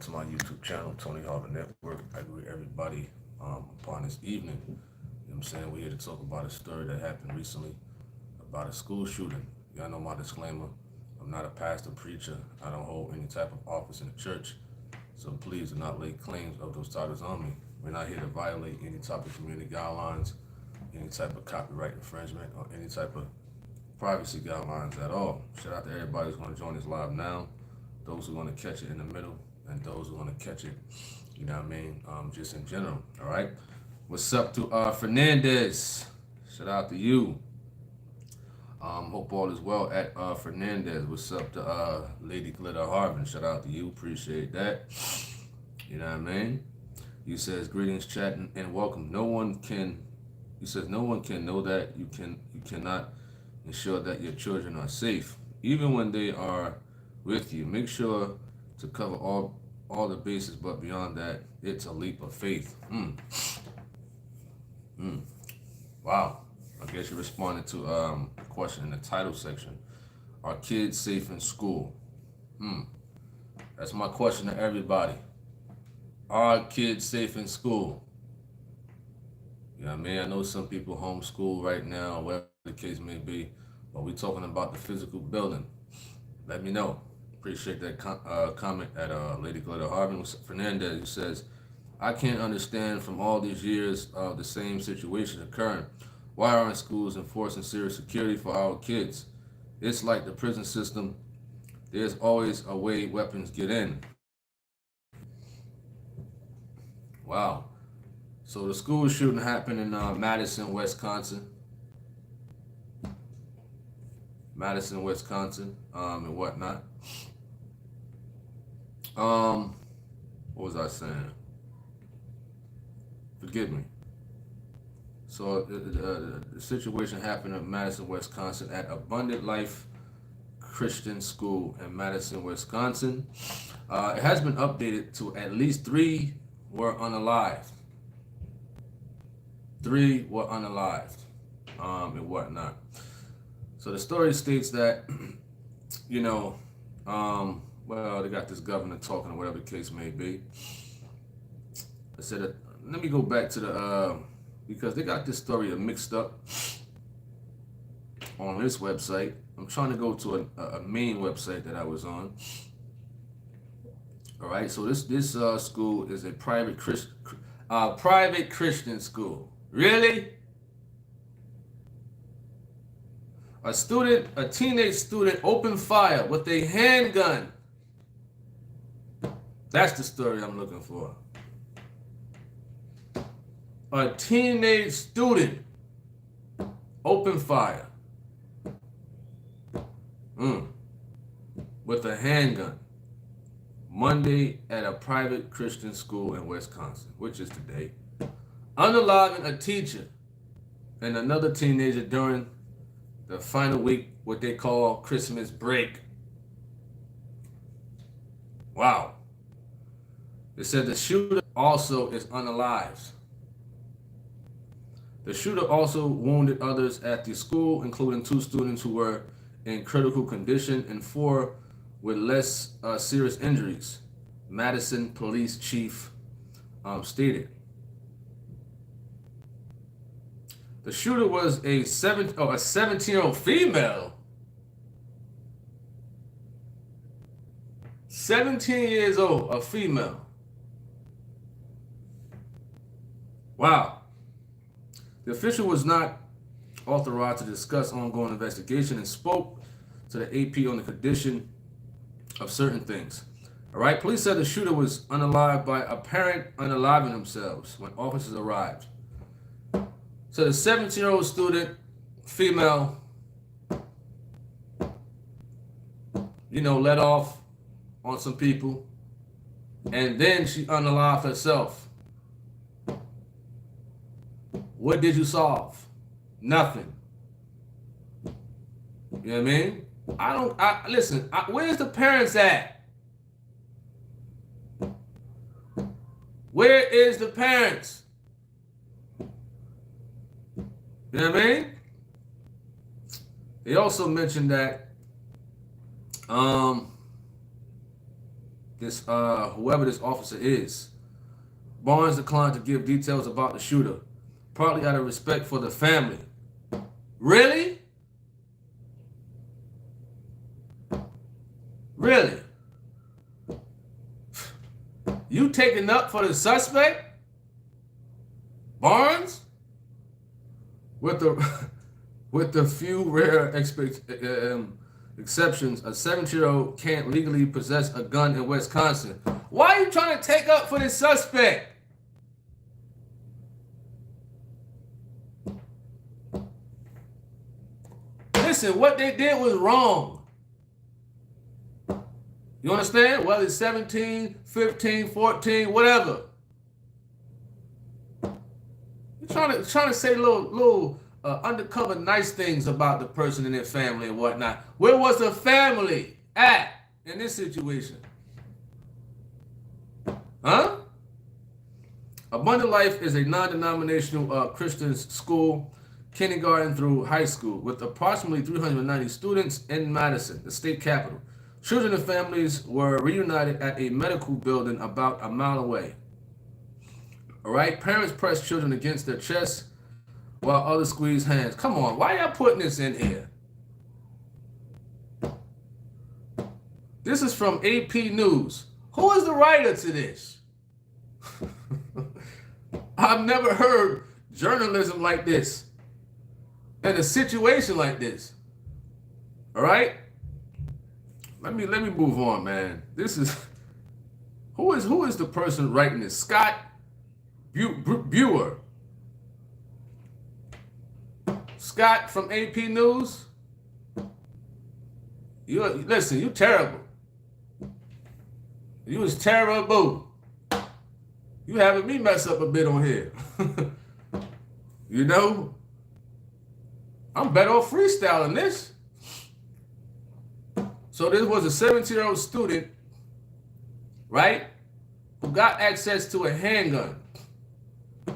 to my YouTube channel, Tony Harvin Network. I greet everybody upon this evening. You know what I'm saying? We're here to talk about a story that happened recently about a school shooting. Y'all know my disclaimer. I'm not a pastor, preacher. I don't hold any type of office in the church. So please do not lay claims of those titles on me. We're not here to violate any type of community guidelines, any type of copyright infringement, or any type of privacy guidelines at all. Shout out to everybody who's going to join us live now, those who are going to catch it in the middle, and those who are going to catch it, you know what I mean, just in general, all right? What's up to Fernandez? Shout out to you. Hope all is well at Fernandez. What's up to Lady Glitter Harvin? Shout out to you. Appreciate that. You know what I mean? You says greetings, chat, and welcome. He says no one can know that you cannot ensure that your children are safe, even when they are with you. Make sure to cover all the bases, but beyond that, it's a leap of faith. Wow. I guess you responded to a question in the title section. Are kids safe in school? That's my question to everybody. Are kids safe in school? You know what I mean? I know some people homeschool right now, whatever the case may be, but we're talking about the physical building. Let me know. Appreciate that comment at Lady Glitter Harvin. Fernandez, who says, I can't understand from all these years of the same situation occurring. Why aren't schools enforcing serious security for our kids? It's like the prison system. There's always a way weapons get in. Wow. So the school shooting happened in Madison, Wisconsin. Madison, Wisconsin, and whatnot. What was I saying? Forgive me. So the situation happened in Madison, Wisconsin at Abundant Life Christian School in Madison, Wisconsin. It has been updated to at least 3 were unalived. 3 were unalived, and whatnot. So the story states that, well, they got this governor talking or whatever the case may be. I said, let me go back to the, because they got this story mixed up on this website. I'm trying to go to a main website that I was on. All right, so this school is a private Christian school. Really? A teenage student opened fire with a handgun. That's the story I'm looking for. A teenage student opened fire with a handgun Monday at a private Christian school in Wisconsin, which is today, unaliving a teacher and another teenager during the final week, what they call Christmas break. Wow. They said the shooter also is unalived. The shooter also wounded others at the school, including 2 students who were in critical condition and 4 with less serious injuries, Madison Police Chief stated. The shooter was a 17-year-old female. 17 years old, a female. Wow. The official was not authorized to discuss ongoing investigation and spoke to the AP on the condition of certain things. All right, police said the shooter was unalived by apparent unaliving themselves when officers arrived. So the 17-year-old student, female, let off on some people, and then she unalived herself. What did you solve? Nothing. You know what I mean? Listen, where's the parents at? Where is the parents? You know what I mean? They also mentioned that this whoever this officer is. Barnes declined to give details about the shooter, partly out of respect for the family. Really? Really? You taking up for the suspect? Barnes? With the few rare exceptions, a 17-year-old can't legally possess a gun in Wisconsin. Why are you trying to take up for this suspect? Listen, what they did was wrong. You understand? Whether it's 17, 15, 14, whatever. You're trying to say little undercover nice things about the person and their family and whatnot. Where was the family at in this situation? Huh? Abundant Life is a non-denominational Christian school, kindergarten through high school, with approximately 390 students in Madison, the state capital. Children and families were reunited at a medical building about a mile away. All right? Parents press children against their chests while others squeeze hands. Come on, why y'all putting this in here? This is from AP News. Who is the writer to this? I've never heard journalism like this in a situation like this. All right? Let me move on, man. This is who is the person writing this? Scott Brewer. Scott from AP News. Listen, you terrible. You was terrible. You having me mess up a bit on here. You know? I'm better off freestyling this. So this was a 17-year-old student, right, who got access to a handgun.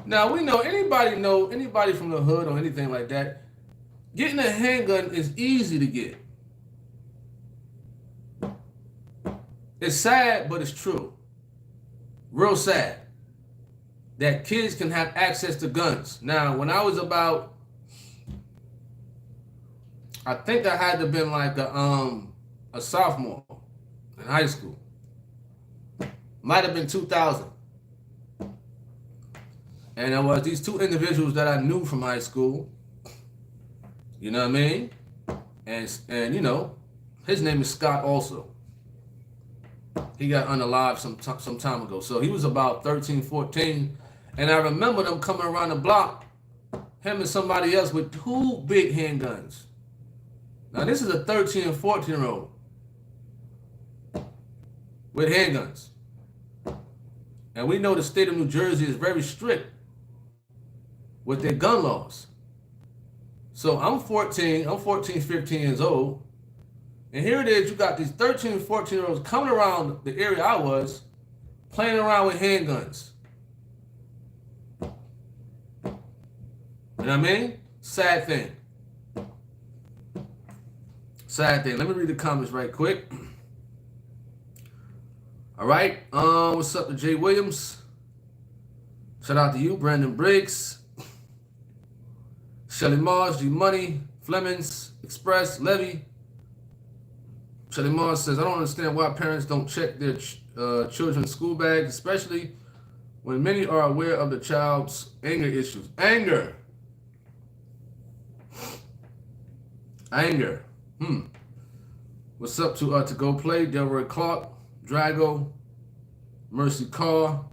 Now, we know anybody from the hood or anything like that, getting a handgun is easy to get. It's sad, but it's true. Real sad that kids can have access to guns. Now, when I was about, I think I had to have been like a sophomore in high school. Might have been 2000. And there was these two individuals that I knew from high school. You know what I mean? And you know, his name is Scott also. He got unalive some time ago. So he was about 13, 14. And I remember them coming around the block, him and somebody else with two big handguns. Now this is a 13 and 14-year-old with handguns. And we know the state of New Jersey is very strict with their gun laws. So I'm 14, 15 years old. And here it is, you got these 13 and 14-year-olds coming around the area I was, playing around with handguns. You know what I mean? Sad thing. Sad thing. Let me read the comments right quick. All right. What's up to Jay Williams? Shout out to you, Brandon Briggs. Shelly Mars, G Money, Flemings, Express, Levy. Shelly Mars says, I don't understand why parents don't check their children's school bags, especially when many are aware of the child's anger issues. Anger. What's up to Go Play, Delroy Clark, Drago, Mercy Carr.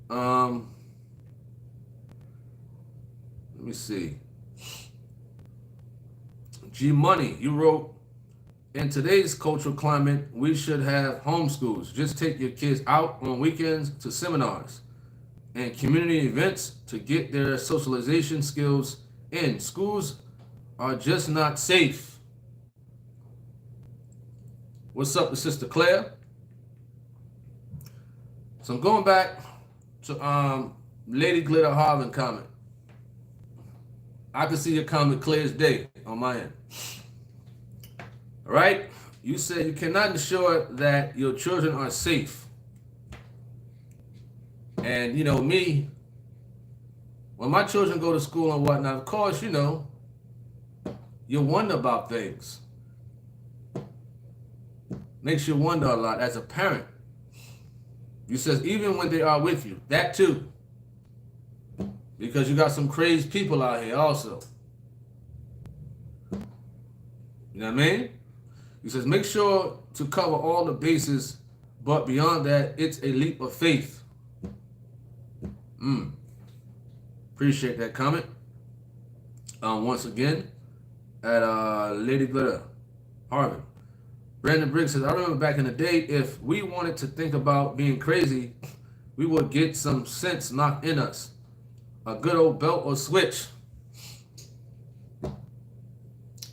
Let me see. G Money, you wrote, in today's cultural climate, we should have homeschools. Just take your kids out on weekends to seminars and community events to get their socialization skills in. Schools are just not safe. What's up to Sister Claire? So I'm going back to Lady Glitter Harvin comment. I can see your comment clear as day on my end. All right. You said you cannot ensure that your children are safe. And you know me, when my children go to school and whatnot, of course, you know, you wonder about things. Makes you wonder a lot as a parent. You says even when they are with you, that too. Because you got some crazy people out here also. You know what I mean? He says make sure to cover all the bases, but beyond that, it's a leap of faith. Appreciate that comment. Once again, at Lady Glitter Harvin. Brandon Briggs says, I remember back in the day, if we wanted to think about being crazy, we would get some sense knocked in us. A good old belt or switch.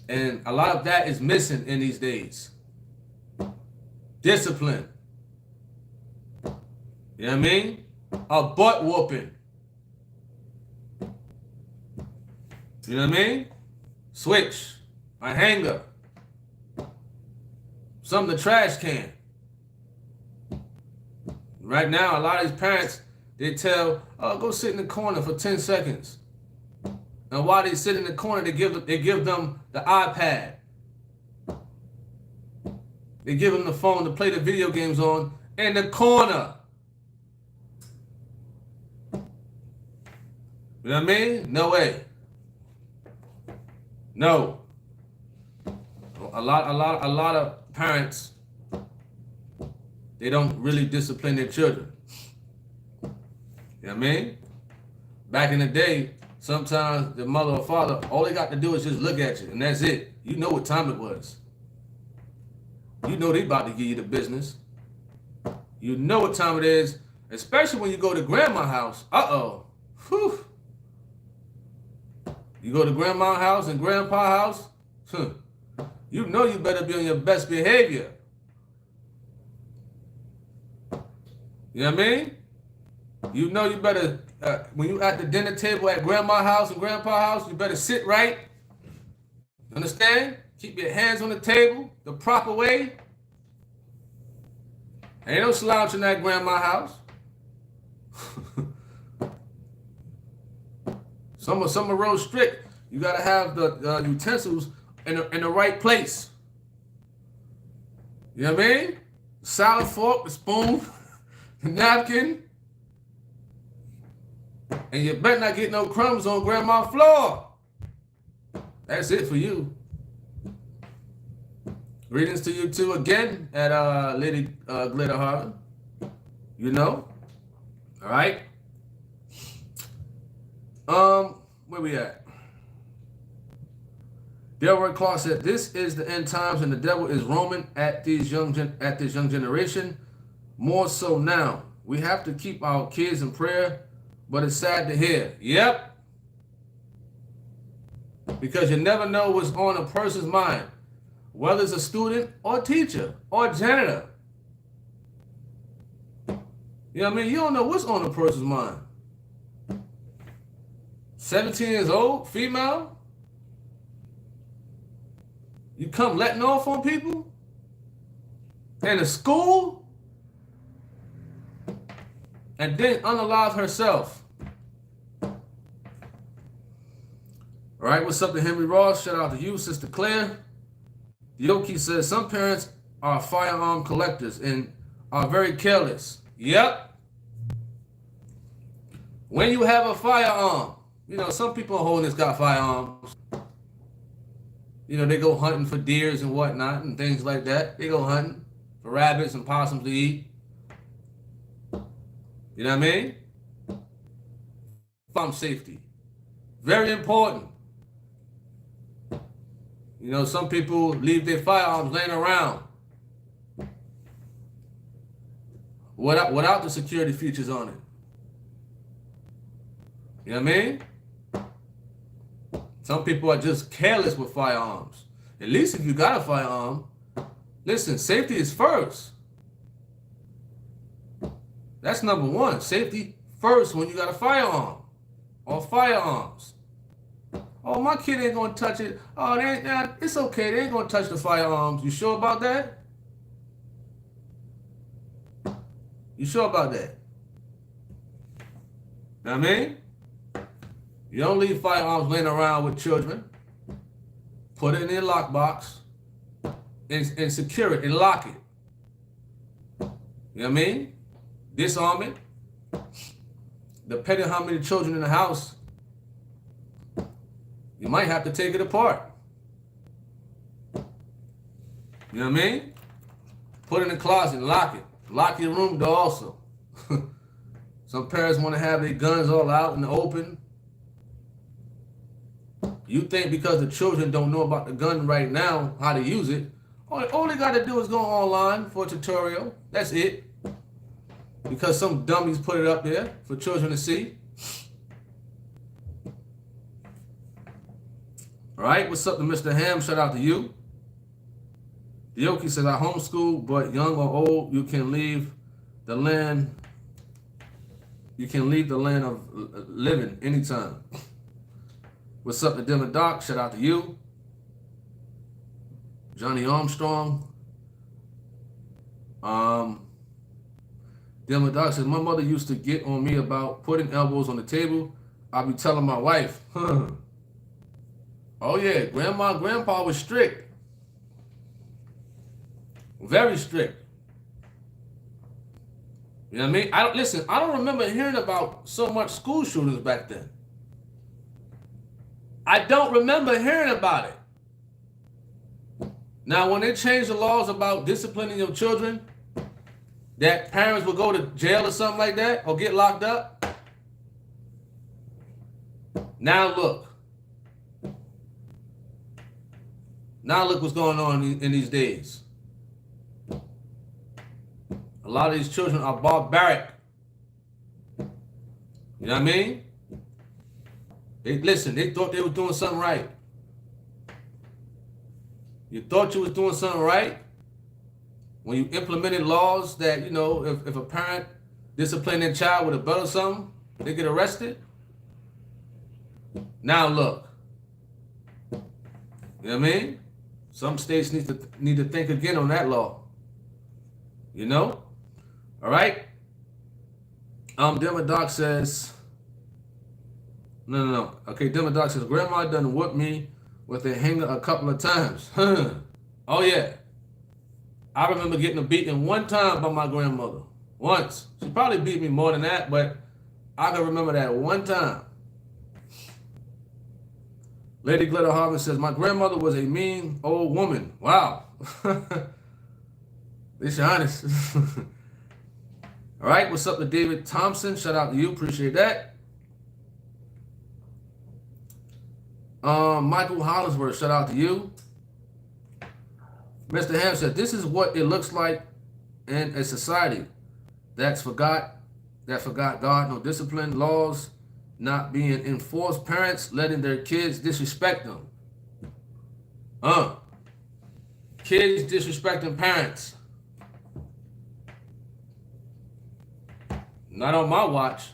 And a lot of that is missing in these days. Discipline. You know what I mean? A butt whooping. You know what I mean? Switch. A hanger. Something to trash can. Right now, a lot of these parents, they tell, oh, go sit in the corner for 10 seconds. And while they sit in the corner, they give them the iPad. They give them the phone to play the video games on in the corner. You know what I mean? No way. No. A lot of parents, they don't really discipline their children. You know what I mean? Back in the day, sometimes the mother or father, all they got to do is just look at you, and that's it. You know what time it was. You know they about to give you the business. You know what time it is, especially when you go to grandma's house. Whew. You go to grandma's house and grandpa's house, you know you better be on your best behavior. You know what I mean? You know you better, when you at the dinner table at grandma's house and grandpa's house, you better sit right. Understand? Keep your hands on the table the proper way. Ain't no slouching at grandma's house. Some are real strict. You gotta have the utensils in the right place. You know what I mean? Salad fork, the spoon, the napkin. And you better not get no crumbs on grandma's floor. That's it for you. Greetings to you too again at Lady Glitter Harvin. You know? All right. Where we at? Delroy Clark said, "This is the end times, and the devil is roaming at this young generation. More so now. We have to keep our kids in prayer, but it's sad to hear." Yep. Because you never know what's on a person's mind, whether it's a student or teacher or janitor. You know what I mean? You don't know what's on a person's mind. 17 years old, female. You come letting off on people in a school and then unalive herself. All right, what's up to Henry Ross? Shout out to you, Sister Claire. Yoki says some parents are firearm collectors and are very careless. Yep. When you have a firearm, you know, some people holding this got firearms. You know, they go hunting for deers and whatnot and things like that. They go hunting for rabbits and possums to eat. You know what I mean? Farm safety. Very important. You know, some people leave their firearms laying around without the security features on it. You know what I mean? Some people are just careless with firearms. At least if you got a firearm, listen, safety is first. That's number one. Safety first when you got a firearm or firearms. Oh, Oh, my kid ain't gonna touch it. Oh, it's okay. They ain't gonna touch the firearms. You sure about that? You sure about that? Know what I mean? You don't leave firearms laying around with children. Put it in your lockbox and secure it and lock it. You know what I mean? Disarm it. Depending on how many children in the house, you might have to take it apart. You know what I mean? Put it in the closet and lock it. Lock your room door also. Some parents want to have their guns all out in the open. You think because the children don't know about the gun right now, how to use it, all they got to do is go online for a tutorial. That's it. Because some dummies put it up there for children to see. All right, what's up to Mr. Ham? Shout out to you. Yoki says, I homeschool, but young or old, you can leave the land. You can leave the land of living anytime. What's up to Dim and Doc? Shout out to you. Johnny Armstrong. Dim and Doc says, my mother used to get on me about putting elbows on the table. I'll be telling my wife. Oh yeah, grandpa was strict. Very strict. You know what I mean? I don't remember hearing about so much school shootings back then. I don't remember hearing about it. Now, when they changed the laws about disciplining your children, that parents would go to jail or something like that, or get locked up. Now look. Now look what's going on in these days. A lot of these children are barbaric. You know what I mean? They thought they were doing something right. You thought you was doing something right when you implemented laws that, you know, if a parent disciplined their child with a belt or something, they get arrested. Now look. You know what I mean? Some states need to think again on that law. You know? All right? Demodoc says, no. Okay, Demodoc says, Grandma done whooped me with a hanger a couple of times. Oh, yeah. I remember getting a beating one time by my grandmother. Once. She probably beat me more than that, but I can remember that one time. Lady Glitter Harvin says, my grandmother was a mean old woman. Wow. At least you're honest. All right, what's up to David Thompson? Shout out to you. Appreciate that. Michael Hollingsworth, shout out to you. Mr. Ham said, this is what it looks like in a society that forgot God, no discipline, laws not being enforced, parents letting their kids disrespect them. Kids disrespecting parents. Not on my watch.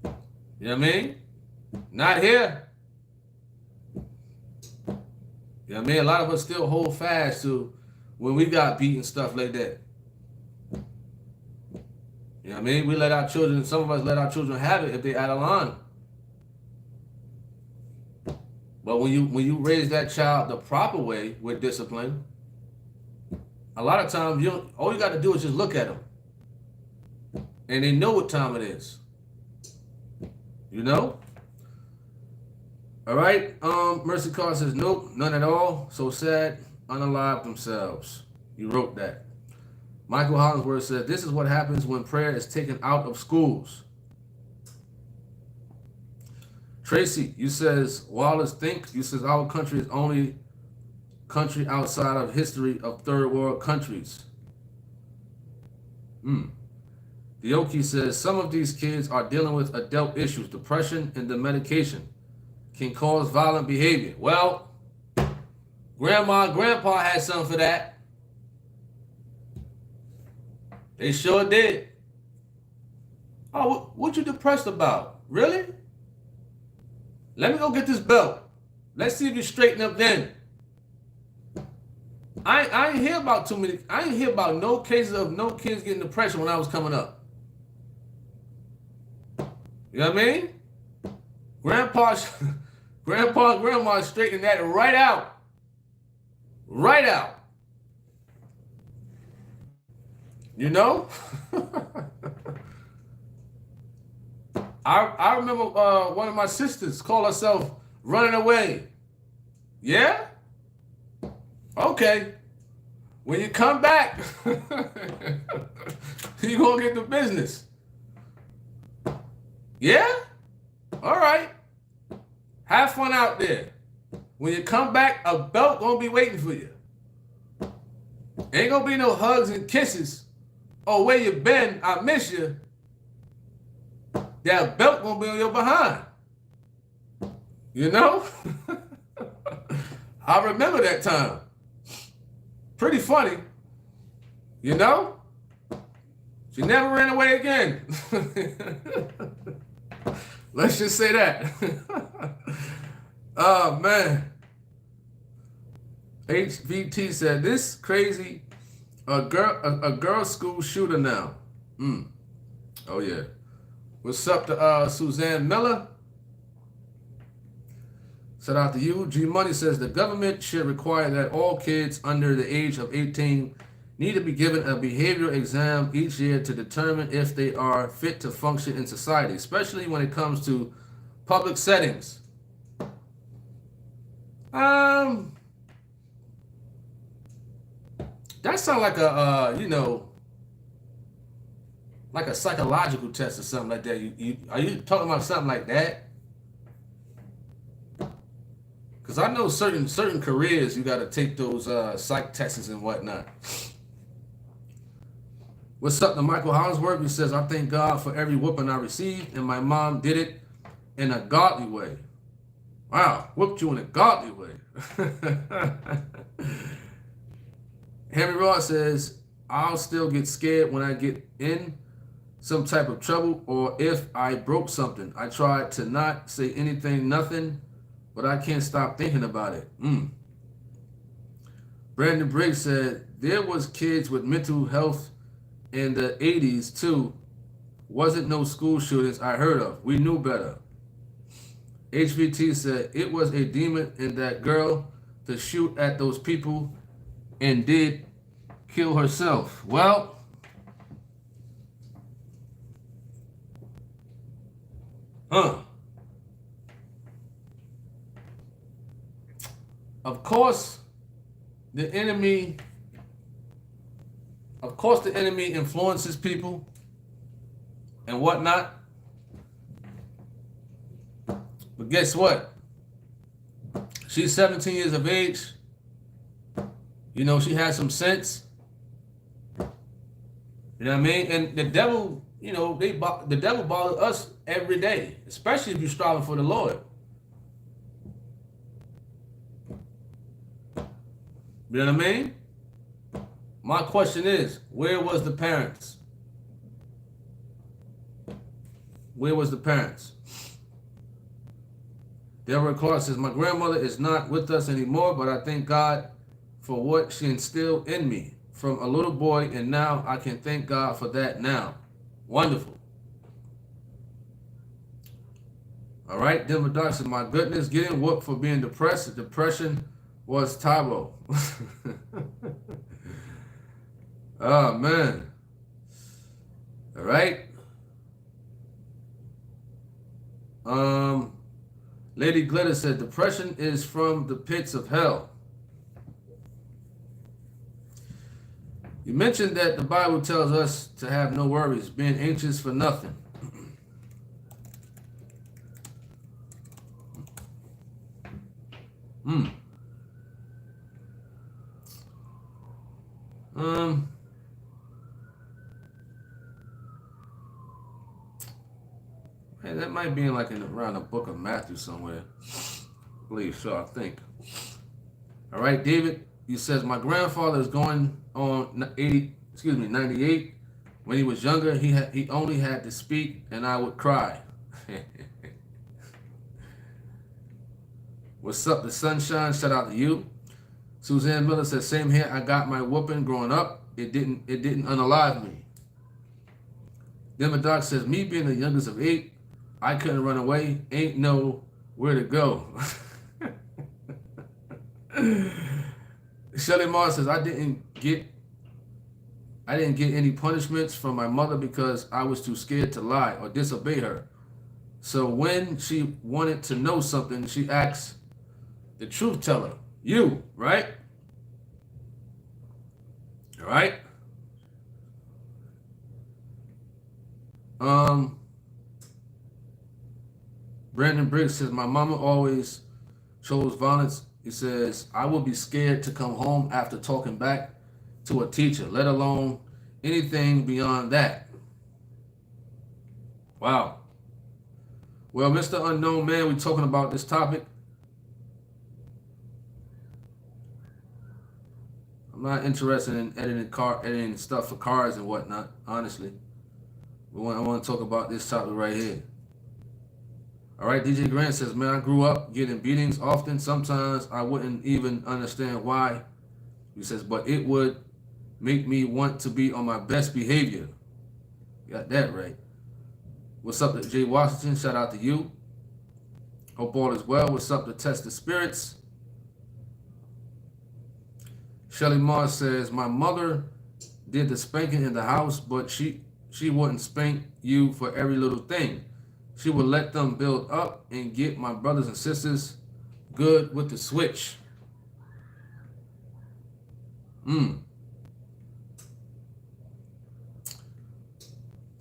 You know what I mean? Not here. You know what I mean? A lot of us still hold fast to when we got beat and stuff like that. You know what I mean? We let our children, some of us let our children have it if they out of line. But when you raise that child the proper way with discipline, a lot of times all you got to do is just look at them. And they know what time it is. You know? All right. Mercy Carr says, nope, none at all. So sad, unalive themselves. You wrote that. Michael Hollingsworth said, this is what happens when prayer is taken out of schools. Tracy, you says, Wallace thinks, you says, our country is only country outside of history of third world countries. Dioki says, some of these kids are dealing with adult issues, depression, and the medication can cause violent behavior. Well, grandma and grandpa had something for that. They sure did. Oh, what you depressed about? Really? Let me go get this belt. Let's see if you straighten up then. I ain't hear about too many. I ain't hear about no cases of no kids getting depression when I was coming up. You know what I mean? Grandpa and grandma straightened that right out. Right out. You know? I remember one of my sisters called herself running away. Yeah? Okay. When you come back, you gonna get the business. Yeah? All right. Have fun out there. When you come back, a belt gonna be waiting for you. Ain't gonna be no hugs and kisses. Oh, where you been? I miss you. That belt gonna be on your behind. You know? I remember that time. Pretty funny. You know? She never ran away again. Let's just say that. Oh, man. HVT said, this crazy, a girl school shooter now. Oh, yeah. What's up to Suzanne Miller? Shout out to you. G Money says the government should require that all kids under the age of 18 need to be given a behavioral exam each year to determine if they are fit to function in society, especially when it comes to public settings. That sounds like a like a psychological test or something like that. Are you talking about something like that? Because I know certain careers you got to take those psych tests and whatnot. What's up to Michael Hollingsworth? He says, I thank God for every whooping I received, and my mom did it in a godly way. Wow, whooped you in a godly way. Henry Ross says, I'll still get scared when I get in some type of trouble or if I broke something. I tried to not say anything, nothing, but I can't stop thinking about it. Brandon Briggs said, there was kids with mental health in the 80s too. Wasn't no school shootings I heard of. We knew better. HVT said, it was a demon in that girl to shoot at those people and did kill herself. Well, Of course, the enemy influences people and whatnot. But guess what? She's 17 years of age. You know, she has some sense. You know what I mean? And the devil, you know, the devil bothers us every day, especially if you're striving for the Lord. You know what I mean? My question is, where was the parents? Where was the parents? Deborah Clark says, my grandmother is not with us anymore, but I thank God for what she instilled in me from a little boy, and now I can thank God for that now. Wonderful. All right, Denver Doc says, my goodness, getting whooped for being depressed. Depression was Tabo. Oh, man. All right. Lady Glitter said, depression is from the pits of hell. You mentioned that the Bible tells us to have no worries, being anxious for nothing. Man, that might be in around the book of Matthew somewhere. I believe so, I think. All right, David, he says, my grandfather is going on 98. When he was younger, he only had to speak and I would cry. What's up, the sunshine? Shout out to you. Suzanne Miller says, same here. I got my whooping growing up. It didn't unalive me. Doc says, me being the youngest of 8, I couldn't run away. Ain't know where to go. Shelly Mars says, I didn't get any punishments from my mother because I was too scared to lie or disobey her. So when she wanted to know something, she asked the truth teller. You, right? All right? Brandon Briggs says, my mama always chose violence. He says, I would be scared to come home after talking back to a teacher, let alone anything beyond that. Wow. Well, Mr. Unknown Man, we're talking about this topic. I'm not interested in editing stuff for cars and whatnot, honestly. I want to talk about this topic right here. All right, DJ Grant says, man, I grew up getting beatings often. Sometimes I wouldn't even understand why. He says, but it would make me want to be on my best behavior. Got that right. What's up to Jay Washington? Shout out to you. Hope all is well. What's up to Test the Spirits? Shelly Mars says, my mother did the spanking in the house, but she wouldn't spank you for every little thing. She would let them build up and get my brothers and sisters good with the switch. All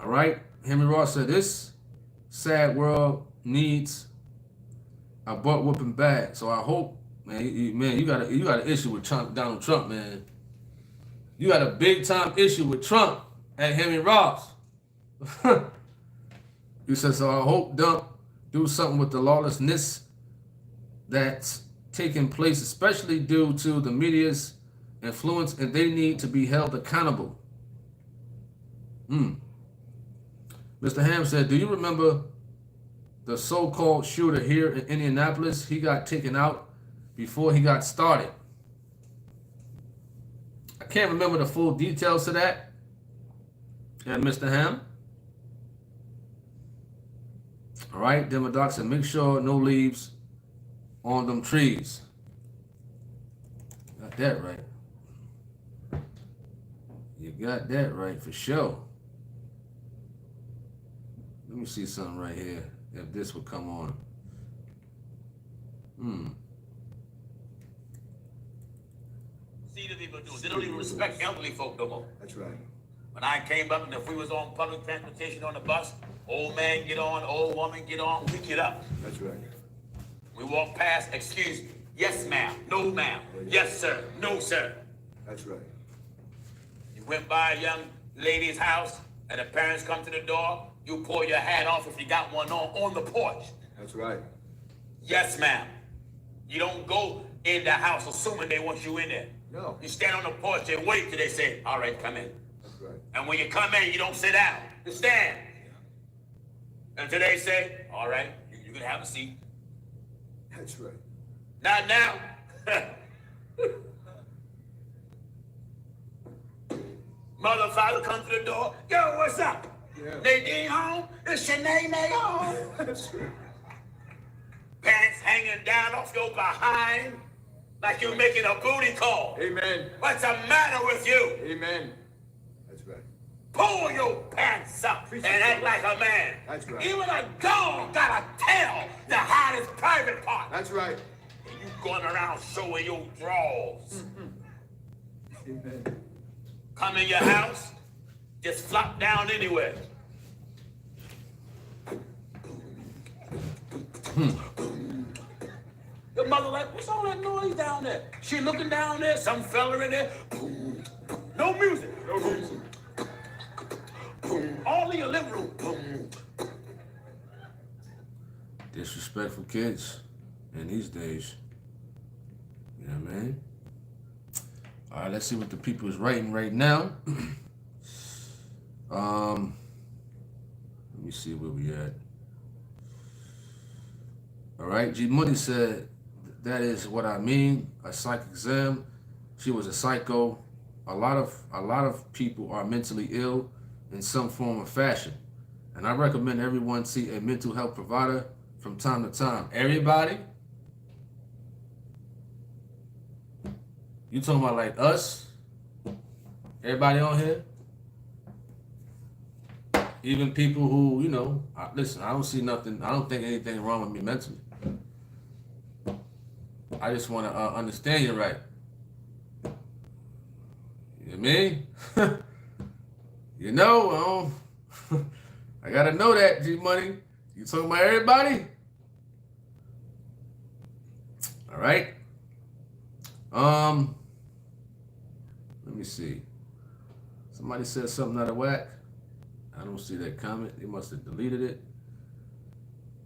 right. Henry Ross said, this sad world needs a butt whooping bad. So I hope, man, you got an issue with Donald Trump, man. You got a big time issue with Trump at Henry Ross. He says, so I hope Dump do something with the lawlessness that's taking place, especially due to the media's influence, and they need to be held accountable. Mr. Ham said, do you remember the so-called shooter here in Indianapolis? He got taken out before he got started. I can't remember the full details of that. And Mr. Ham. All right, Demodoc said, make sure no leaves on them trees. Got that right. You got that right for sure. Let me see something right here. If this would come on. See the people do. They don't even respect elderly folk no more. That's right. When I came up and if we was on public transportation on the bus, old man get on, old woman get on, we get up. That's right. We walk past, excuse me, yes ma'am, no ma'am, yes sir, no sir. That's right. You went by a young lady's house and the parents come to the door, you pull your hat off if you got one on the porch. That's right. Yes ma'am. You don't go in the house assuming they want you in there. No. You stand on the porch and wait till they say, all right, come in. That's right. And when you come in, you don't sit down. You stand. Until they say, all right, you can have a seat. That's right. Not now. Mother, father come to the door. Yo, what's up? Yeah. Nadine home? Is Shanae home? That's right. Pants hanging down off your behind like you're making a booty call. Amen. What's the matter with you? Amen. That's right. Pull your pants up and act like a man. That's right. Even a dog got a tail to hide his private part. That's right. And you going around showing your drawers. Amen. Come in your house, just flop down anywhere. Your mother like, what's all that noise down there? She looking down there, some fella in there. No music. No music. All in your living room. Disrespectful kids in these days. You know what I mean? All right, let's see what the people is writing right now. Let me see where we at. All right, G Money said that is what I mean. A psych exam. She was a psycho. A lot of people are mentally ill in some form or fashion. And I recommend everyone see a mental health provider from time to time. Everybody? You talking about like us? Everybody on here? Even people who, you know, listen, I don't see nothing, I don't think anything wrong with me mentally. I just want to understand you right. You know what I mean? You know, I gotta know that, G-Money. You talking about everybody? All right. Let me see. Somebody said something out of whack. I don't see that comment. They must have deleted it.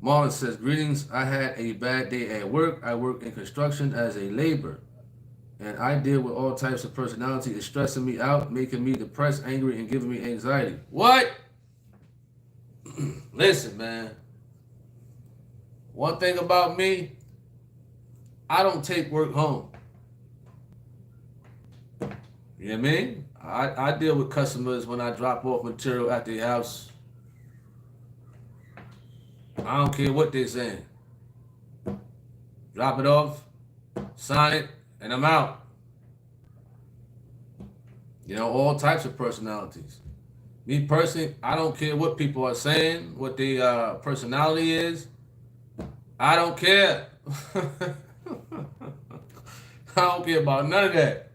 Marlon says, greetings. I had a bad day at work. I work in construction as a laborer, and I deal with all types of personality. It's stressing me out, making me depressed, angry, and giving me anxiety. What? Listen, man. One thing about me, I don't take work home. You know what I mean? I deal with customers when I drop off material at their house. I don't care what they're saying. Drop it off, sign it, and I'm out. You know, all types of personalities. Me personally, I don't care what people are saying, what their personality is. I don't care. I don't care about none of that.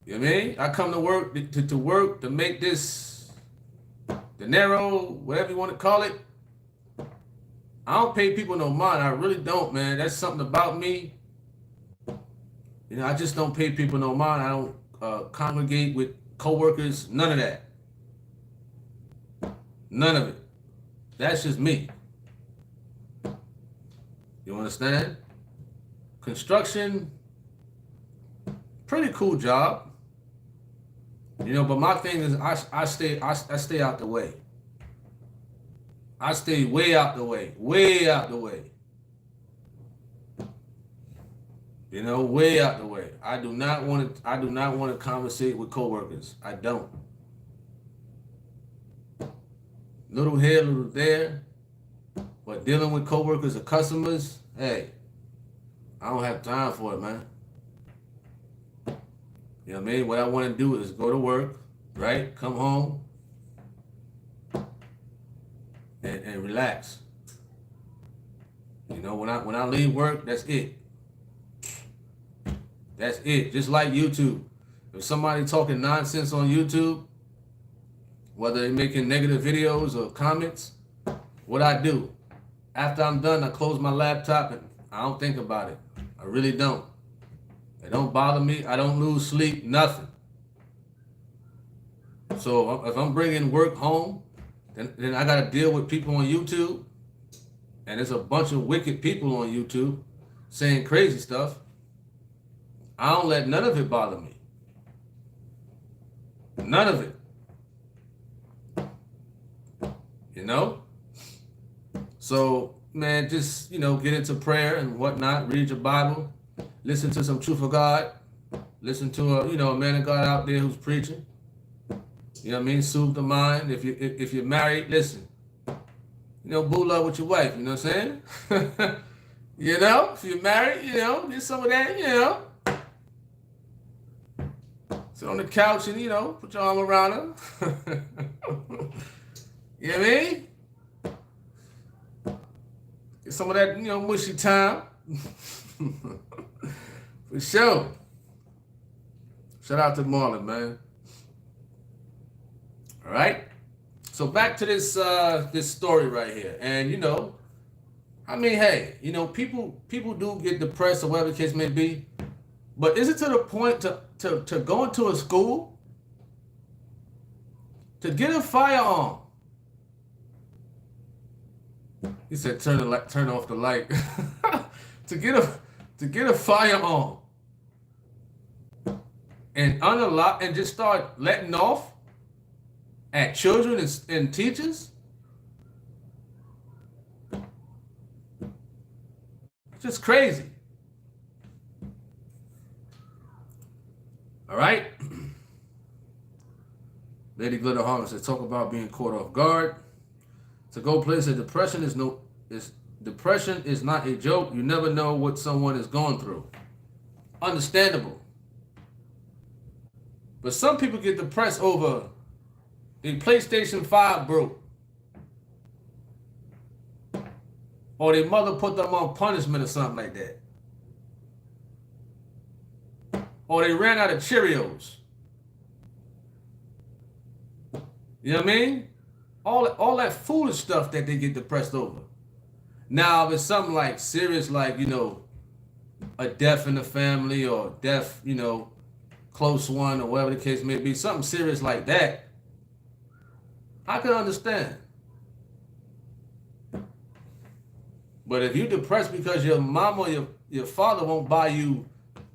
You know what I mean? I come to work to work to make this dinero, whatever you want to call it. I don't pay people no mind. I really don't, man. That's something about me. You know, I just don't pay people no mind. I don't congregate with coworkers. None of that. None of it. That's just me. You understand? Construction, pretty cool job. You know, but my thing is I stay out the way. I stay way out the way. Way out the way. You know, way out the way. I do not want to conversate with coworkers. I don't. Little here, little there. But dealing with coworkers or customers, hey, I don't have time for it, man. You know what I mean? What I want to do is go to work, right? Come home and relax. You know, when I leave work, that's it. That's it. Just like YouTube. If somebody talking nonsense on YouTube, whether they're making negative videos or comments, what I do, after I'm done, I close my laptop and I don't think about it. I really don't. It don't bother me. I don't lose sleep, nothing. So if I'm bringing work home, then I got to deal with people on YouTube. And there's a bunch of wicked people on YouTube saying crazy stuff. I don't let none of it bother me. None of it. You know? So, man, just, you know, get into prayer and whatnot. Read your Bible. Listen to some truth of God. Listen to a man of God out there who's preaching. You know what I mean? Soothe the mind. If you're married, listen. You know, boo love with your wife. You know what I'm saying? You know, if you're married, you know, get some of that. You know, sit on the couch and put your arm around her. You know what I mean? Get some of that, mushy time. For sure. Shout out to Marlon, man. All right. So back to this story right here, and I mean, hey, people do get depressed or whatever the case may be, but is it to the point to go into a school to get a firearm? He said, turn off the light. to get a firearm and unlock and just start letting off at children and teachers? Just crazy. All right. Lady Glitter Harvin said, talk about being caught off guard. To go place said, depression is not a joke. You never know what someone is going through. Understandable. But some people get depressed over the PlayStation 5 broke. Or their mother put them on punishment or something like that. Or they ran out of Cheerios. You know what I mean? All that foolish stuff that they get depressed over. Now, if it's something like serious, like, you know, a death in the family or death, you know, close one or whatever the case may be, something serious like that, I can understand. But if you're depressed because your mom or your father won't buy you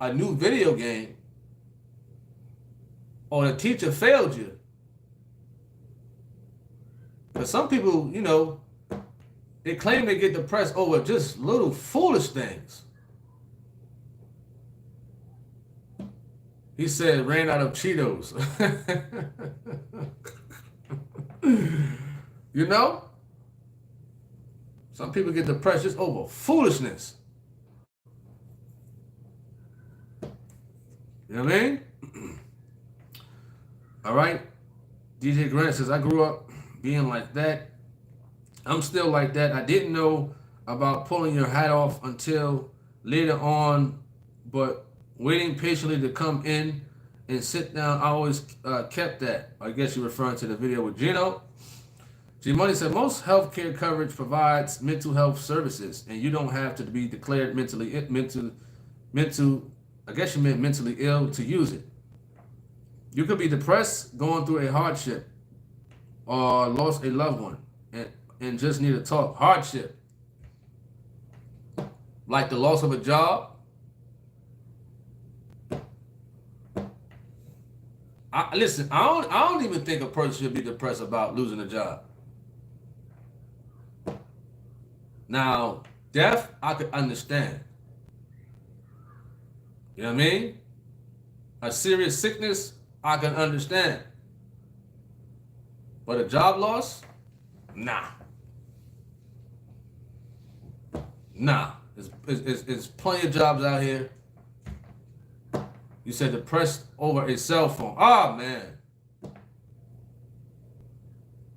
a new video game, or the teacher failed you, because some people, you know, they claim they get depressed over just little foolish things. He said ran out of Cheetos. You know? Some people get depressed just over foolishness. You know what I mean? All right. DJ Grant says, I grew up being like that. I'm still like that. I didn't know about pulling your hat off until later on, but waiting patiently to come in and sit down, I always kept that. I guess you're referring to the video with Gino. G Money said, most healthcare coverage provides mental health services, and you don't have to be declared mentally, I guess you meant mentally ill to use it. You could be depressed, going through a hardship, or lost a loved one, and just need to talk. Hardship. Like the loss of a job. Listen, I don't even think a person should be depressed about losing a job. Now, death, I could understand. You know what I mean? A serious sickness, I can understand. But a job loss? Nah. Nah. There's plenty of jobs out here. You said depressed over a cell phone. Oh, man.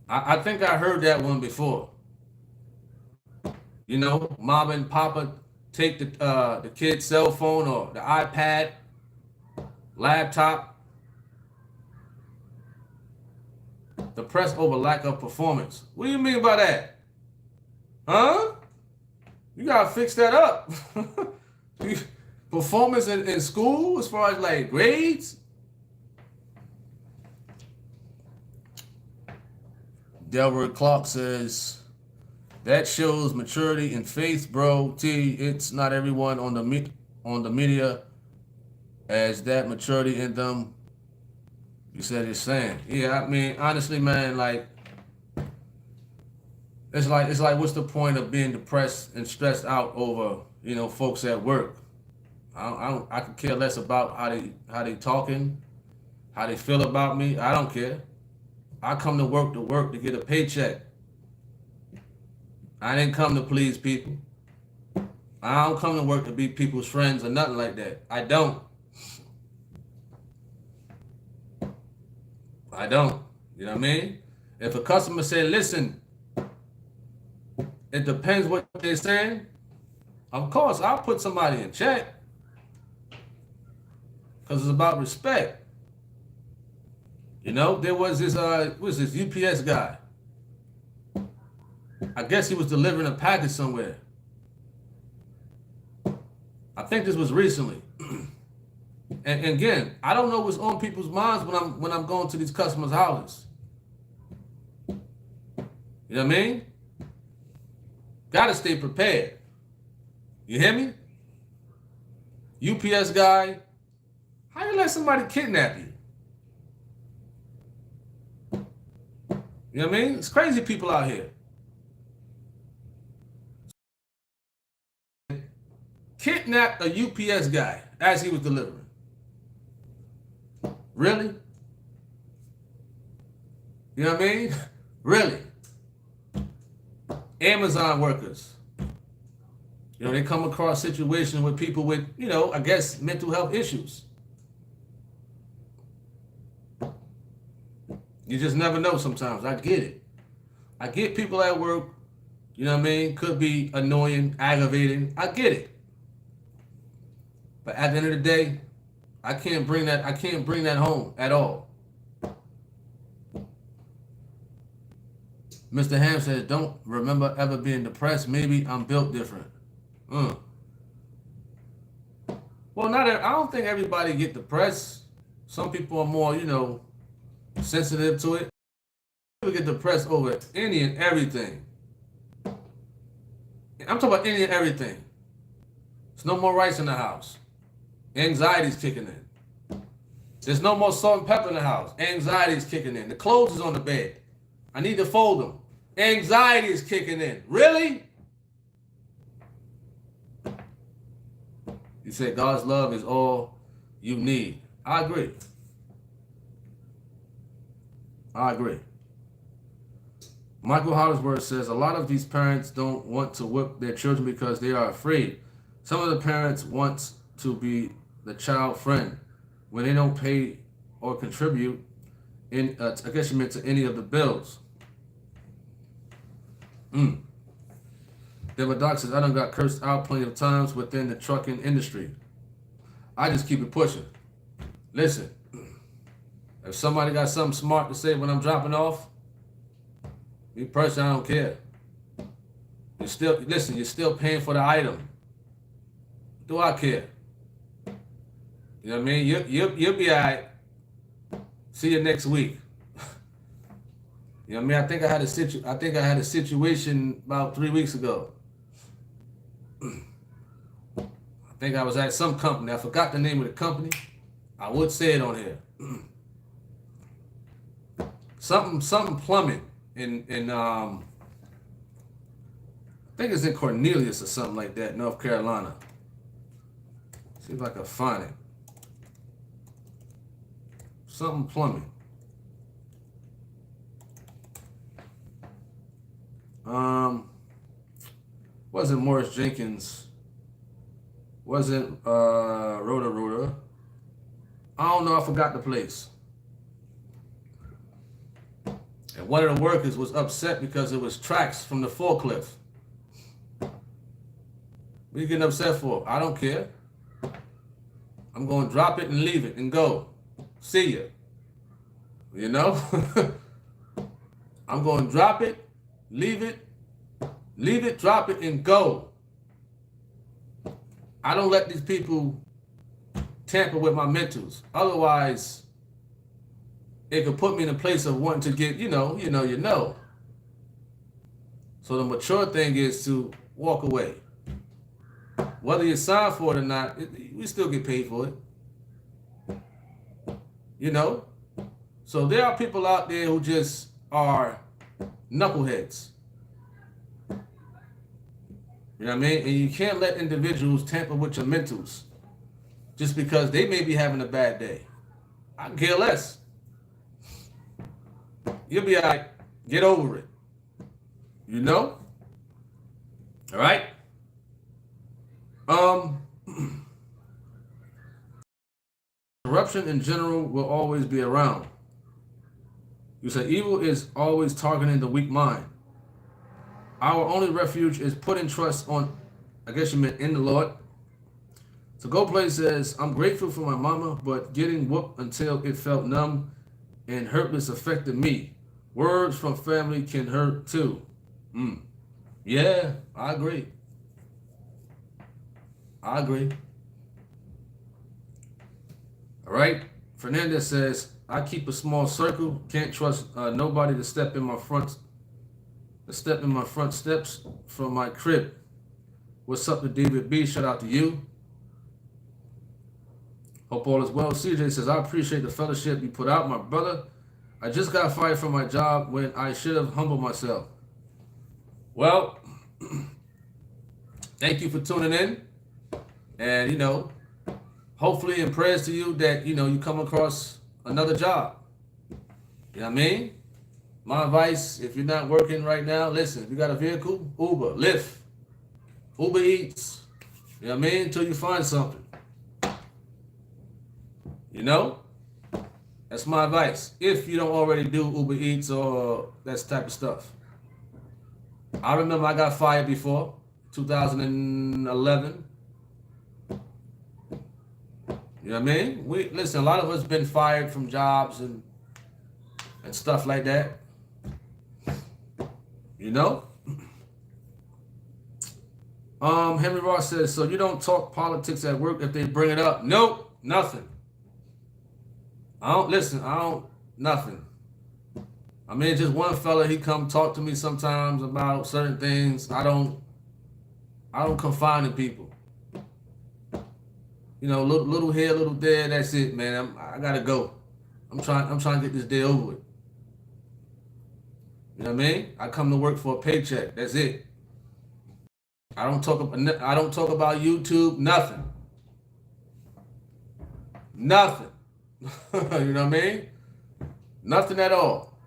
I think I heard that one before. You know, mom and papa take the kid's cell phone or the iPad, laptop. Depressed over lack of performance. What do you mean by that? Huh? You gotta fix that up. Performance in school as far as like grades? Delbert Clark says, that shows maturity and faith, bro. T, it's not everyone on the media as that maturity in them. You said it's saying. Yeah, I mean, honestly, man, like, it's like, what's the point of being depressed and stressed out over, you know, folks at work? I could care less about how they talking, how they feel about me. I don't care. I come to work to get a paycheck. I didn't come to please people. I don't come to work to be people's friends or nothing like that. I don't. You know what I mean? If a customer say, listen, it depends what they're saying, of course, I'll put somebody in check. Because it's about respect. You know, there was this, UPS guy. I guess he was delivering a package somewhere. I think this was recently. And again, I don't know what's on people's minds when I'm going to these customers' houses. You know what I mean? Gotta stay prepared. You hear me? UPS guy, how you let somebody kidnap you? You know what I mean? It's crazy people out here. kidnapped a UPS guy as he was delivering. Really? You know what I mean? Really? Amazon workers. You know, they come across situations with people with, you know, I guess mental health issues. You just never know sometimes. I get it. I get people at work, you know what I mean, could be annoying, aggravating. I get it. But at the end of the day, I can't bring that home at all. Mr. Ham says, don't remember ever being depressed. Maybe I'm built different. Well, I don't think everybody get depressed. Some people are more, you know, sensitive to it. People get depressed over any and everything. I'm talking about any and everything. There's no more rice in the house. Anxiety's kicking in. There's no more salt and pepper in the house. Anxiety's kicking in. The clothes is on the bed. I need to fold them. Anxiety is kicking in. Really? You say God's love is all you need. I agree. I agree. Michael Hollingsworth says a lot of these parents don't want to whip their children because they are afraid. Some of the parents want to be the child friend when they don't pay or contribute in I guess you meant to any of the bills. Then my doc says I done got cursed out plenty of times within the trucking industry. I just keep it pushing. Listen, if somebody got something smart to say when I'm dropping off, me personally, I don't care. You're still paying for the item. Do I care? You know what I mean? You'll be all right. See you next week. You know what I mean? I think I had a situation about 3 weeks ago. I think I was at some company. I forgot the name of the company. I would say it on here. Something plumbing in I think it's in Cornelius or something like that, North Carolina. See if I can find it. Something plumbing. Wasn't Morris Jenkins. Wasn't Rhoda. I don't know, I forgot the place. And one of the workers was upset because it was tracks from the forklift. What are you getting upset for? I don't care. I'm going to drop it and leave it and go. See ya. You know? I'm going to drop it, leave it, drop it, and go. I don't let these people tamper with my mentals. Otherwise, it could put me in a place of wanting to get, you know. So the mature thing is to walk away. Whether you sign for it or not, we still get paid for it. You know? So there are people out there who just are knuckleheads. You know what I mean? And you can't let individuals tamper with your mentals just because they may be having a bad day. I can care less. You'll be all right. Get over it. You know? All right? Corruption in general will always be around. You say evil is always targeting the weak mind. Our only refuge is putting trust on, I guess you meant in the Lord. So Go Play says, I'm grateful for my mama, but getting whooped until it felt numb and hurtless affected me. Words from family can hurt too. Yeah, I agree. All right. Fernandez says, I keep a small circle. Can't trust nobody to step in my front steps from my crib. What's up to David B? Shout out to you. Hope all is well. CJ says, I appreciate the fellowship you put out, my brother. I just got fired from my job when I should have humbled myself. Well, thank you for tuning in. And, you know, hopefully and prayers to you that, you know, you come across another job. You know what I mean? My advice, if you're not working right now, listen, if you got a vehicle, Uber, Lyft, Uber Eats, you know what I mean? Until you find something. You know? That's my advice. If you don't already do Uber Eats or that type of stuff. I remember I got fired before, 2011. You know what I mean? Listen, a lot of us been fired from jobs and stuff like that. You know? Henry Ross says, so you don't talk politics at work if they bring it up? Nope, nothing. I don't, nothing. I mean, just one fella, he come talk to me sometimes about certain things. I don't confine in people. You know, little here, little there, that's it, man. I gotta go. I'm trying to get this day over with. You know what I mean? I come to work for a paycheck. That's it. I don't talk about YouTube, nothing. Nothing. You know what I mean? Nothing at all.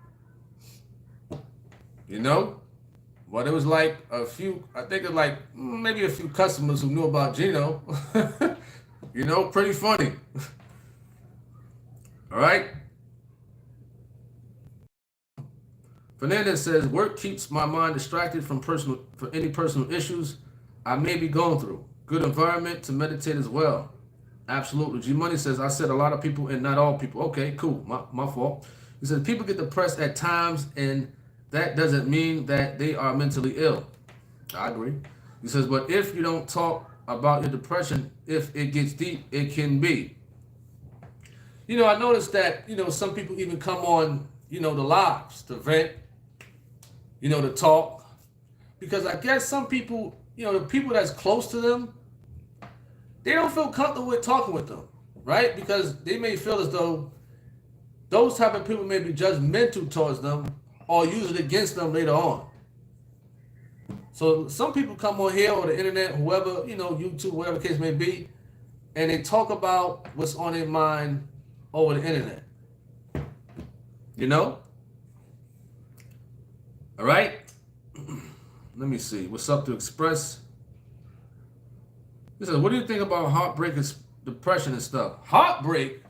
You know? But it was like I think it was like maybe a few customers who knew about Gino. You know, pretty funny. All right? Fernandez says, work keeps my mind distracted from any personal issues I may be going through. Good environment to meditate as well. Absolutely. G Money says, I said a lot of people and not all people. Okay, cool. My fault. He says, people get depressed at times and that doesn't mean that they are mentally ill. I agree. He says, but if you don't talk about your depression, if it gets deep, it can be. You know, I noticed that, you know, some people even come on, you know, the lives to vent, you know, to talk. Because I guess some people, you know, the people that's close to them, they don't feel comfortable with talking with them, right? Because they may feel as though those type of people may be judgmental towards them or use it against them later on. So some people come on here or the internet, whoever, you know, YouTube, whatever the case may be, and they talk about what's on their mind over the internet. You know? All right? Let me see. What's up to Express? He says, what do you think about heartbreak and depression and stuff? Heartbreak?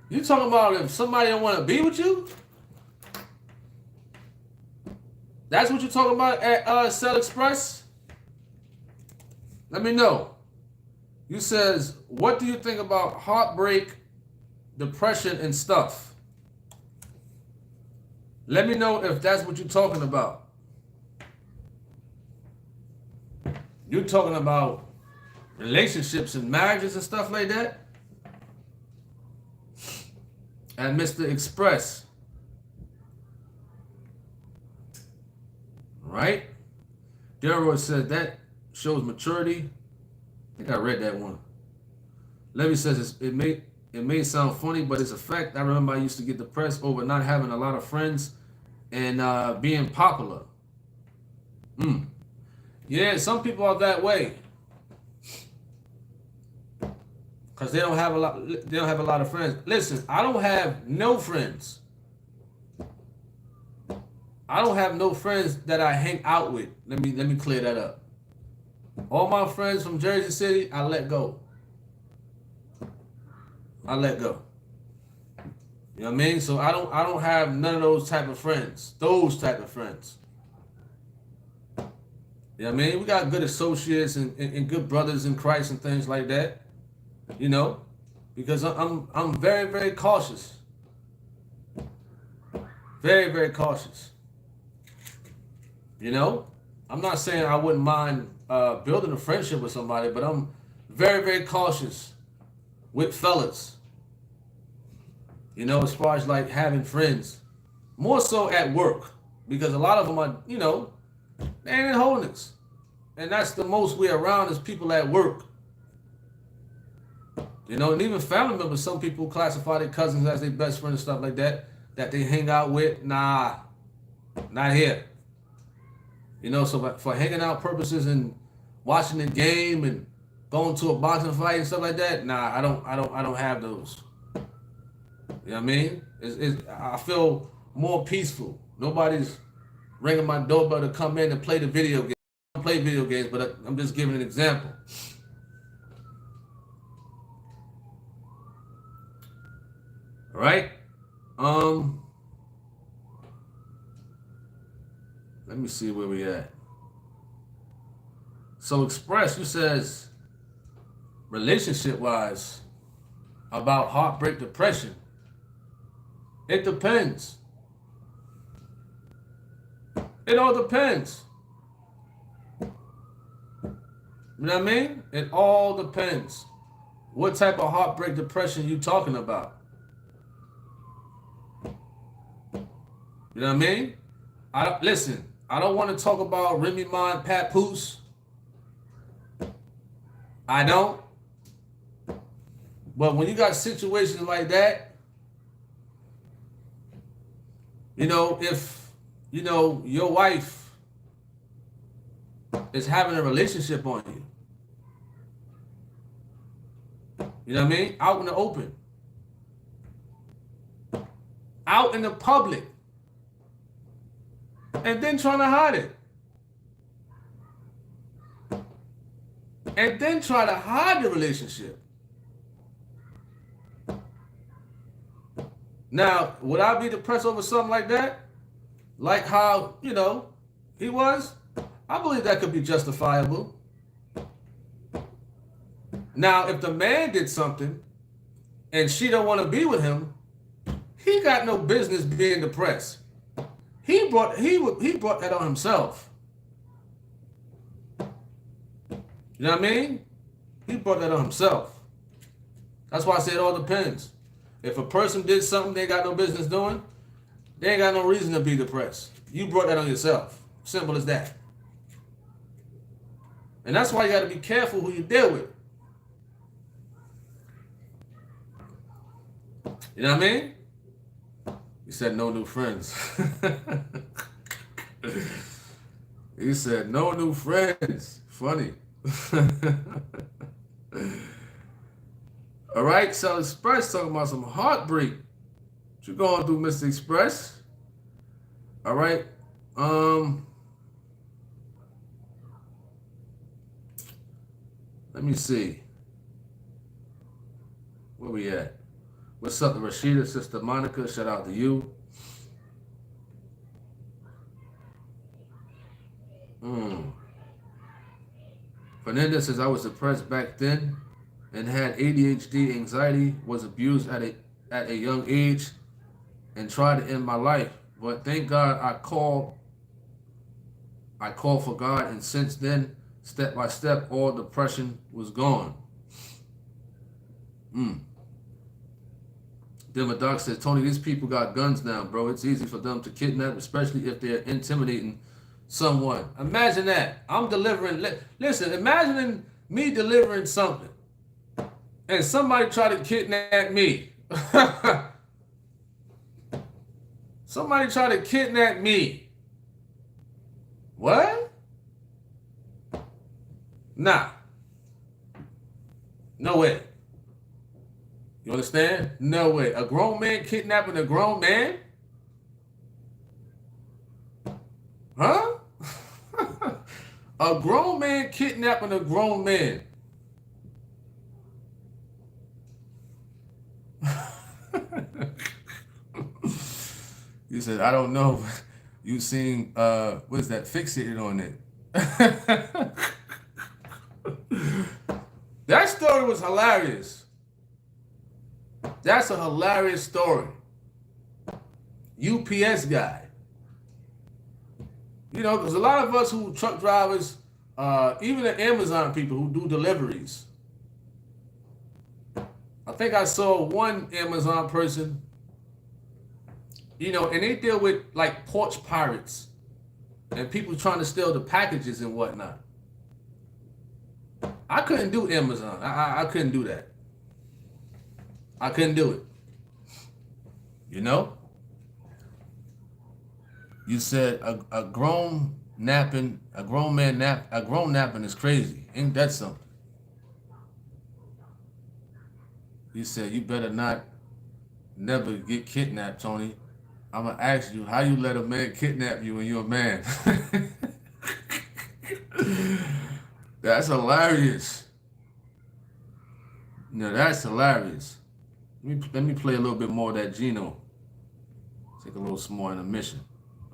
You talking about if somebody don't want to be with you? That's what you're talking about at Sch00l Express? Let me know. You says, what do you think about heartbreak, depression, and stuff? Let me know if that's what you're talking about. You're talking about relationships and marriages and stuff like that? And Mr. Express. Right? Delroy said that shows maturity. I think I read that one. Levy says it may sound funny, but it's a fact. I remember I used to get depressed over not having a lot of friends and being popular. Yeah, some people are that way because they don't have a lot. They don't have a lot of friends. Listen, I don't have no friends. I don't have no friends that I hang out with. Let me clear that up. All my friends from Jersey City, I let go. I let go. You know what I mean? So I don't have none of those type of friends. Those type of friends. You know what I mean? We got good associates and good brothers in Christ and things like that. You know? Because I'm very, very cautious. Very, very cautious. You know? I'm not saying I wouldn't mind building a friendship with somebody, but I'm very, very cautious with fellas. You know, as far as like having friends. More so at work. Because a lot of them are, you know, they ain't in holiness. And that's the most we're around is people at work. You know, and even family members, some people classify their cousins as their best friend and stuff like that they hang out with. Nah, not here. You know, so for hanging out purposes and watching the game and going to a boxing fight and stuff like that. Nah, I don't have those. You know what I mean? I feel more peaceful. Nobody's ringing my doorbell to come in and play the video game. I don't play video games, but I'm just giving an example. All right. Let me see where we at. So Express, you says relationship wise about heartbreak, depression. It depends. It all depends. You know what I mean? It all depends. What type of heartbreak, depression you talking about? You know what I mean? Listen, I don't want to talk about Remy Ma and Papoose. I don't. But when you got situations like that, you know, if, you know, your wife is having a relationship on you, you know what I mean? Out in the open. Out in the public. And then trying to hide it. And then try to hide the relationship. Now, would I be depressed over something like that? Like how, you know, he was? I believe that could be justifiable. Now, if the man did something and she don't want to be with him, he got no business being depressed. He brought that on himself. You know what I mean? He brought that on himself. That's why I say it all depends. If a person did something they got no business doing, they ain't got no reason to be depressed. You brought that on yourself. Simple as that. And that's why you got to be careful who you deal with. You know what I mean? He said no new friends. He said no new friends. Funny. All right, so Express talking about some heartbreak. What you going through, Mr. Express? All right. Let me see. Where we at? What's up, Rashida, Sister Monica? Shout out to you. Fernandez says, I was depressed back then and had ADHD, anxiety, was abused at a young age and tried to end my life. But thank God I called for God, and since then, step by step, all depression was gone. Dimmer Doc says, Tony, these people got guns now, bro. It's easy for them to kidnap, especially if they're intimidating someone. Imagine that. I'm delivering. Listen, imagine me delivering something and somebody try to kidnap me. Somebody try to kidnap me. What? Nah. No way. You understand? No way. A grown man kidnapping a grown man? Huh? A grown man kidnapping a grown man. You said, I don't know. You seen, what is that? Fixated on it. That story was hilarious. That's a hilarious story. UPS guy. You know, because a lot of us who truck drivers, even the Amazon people who do deliveries. I think I saw one Amazon person, you know, and they deal with like porch pirates and people trying to steal the packages and whatnot. I couldn't do Amazon. I couldn't do that. I couldn't do it. You know? You said a grown man napping is crazy. Ain't that something? He said, you better not never get kidnapped, Tony. I'm going to ask you, how you let a man kidnap you when you're a man? That's hilarious. No, that's hilarious. Let me play a little bit more of that Gino. Take a little small intermission.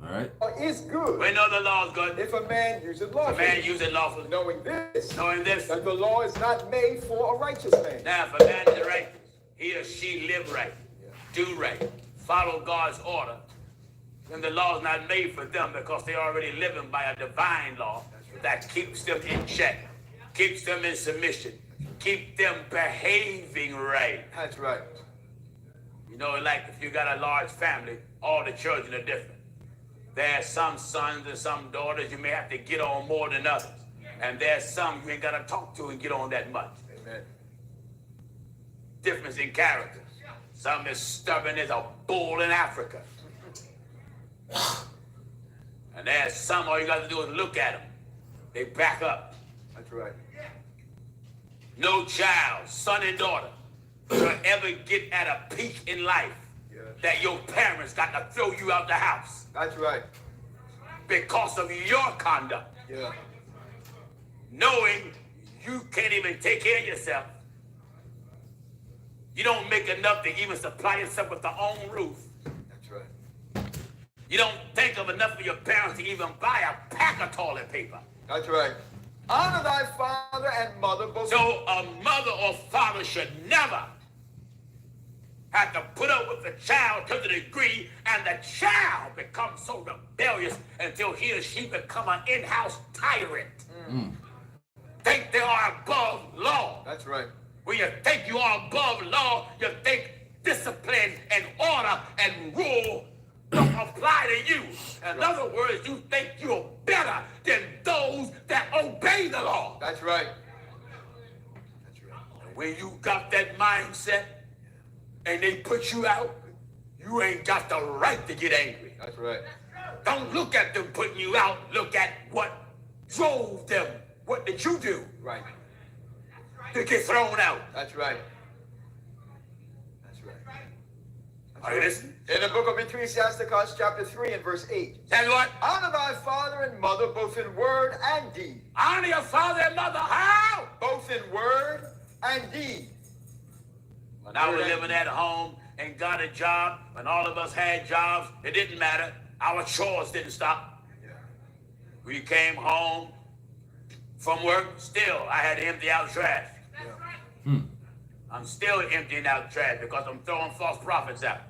All right? Is good. We know the law is good. If a man use it lawfully. A man use it lawfully. Knowing this. That the law is not made for a righteous man. Now, if a man is righteous, he or she live right, do right, follow God's order, then the law is not made for them because they're already living by a divine law that keeps them in check, keeps them in submission, keep them behaving right. That's right. You know, like if you got a large family, all the children are different. There's some sons and some daughters you may have to get on more than others. And there's some you ain't got to talk to and get on that much. Amen. Difference in character. Some is stubborn as a bull in Africa. And there's some, all you got to do is look at them. They back up. That's right. No child, son and daughter, will ever get at a peak in life that your parents got to throw you out the house. That's right. Because of your conduct. Yeah. Knowing you can't even take care of yourself. You don't make enough to even supply yourself with your own roof. That's right. You don't think of enough for your parents to even buy a pack of toilet paper. That's right. Honor thy father and mother both. So a mother or father should never have to put up with the child to the degree and the child becomes so rebellious until he or she become an in-house tyrant. Think they are above law. That's right. When you think you are above law, you think discipline and order and rule don't apply to you. In other words, you think you're better than those that obey the law. That's right. That's right. When you got that mindset and they put you out, you ain't got the right to get angry. That's right. Don't look at them putting you out. Look at what drove them. What did you do Right. to get thrown out? That's right. That's right. Are you listening? In the book of Ecclesiasticus, chapter 3 and verse 8. Tell you what, Honor thy father and mother both in word and deed. honor your father and mother. How? Both in word and deed. When I was living at home and got a job, when all of us had jobs, it didn't matter. Our chores didn't stop. Yeah. We came home from work, still, I had to empty out trash. Yeah. I'm still emptying out trash because I'm throwing false prophets out.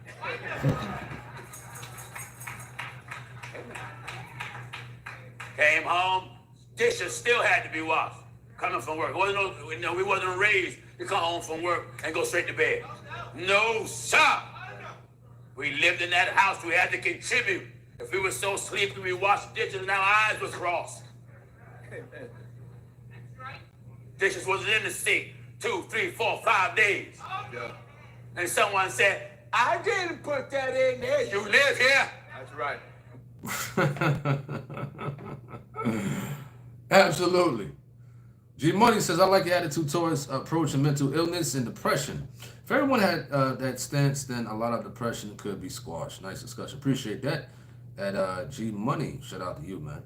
Came home, dishes still had to be washed. Coming from work. We wasn't raised to come home from work and go straight to bed. No, sir. We lived in that house. We had to contribute. If we were so sleepy, we washed dishes and our eyes was crossed. Amen. Dishes wasn't in the sink 2, 3, 4, 5 days. Yeah. And someone said, I didn't put that in there. You live here. That's right. Absolutely. G Money says, I like your attitude towards approaching mental illness and depression. If everyone had that stance, then a lot of depression could be squashed. Nice discussion. Appreciate that. At G Money, shout out to you, man.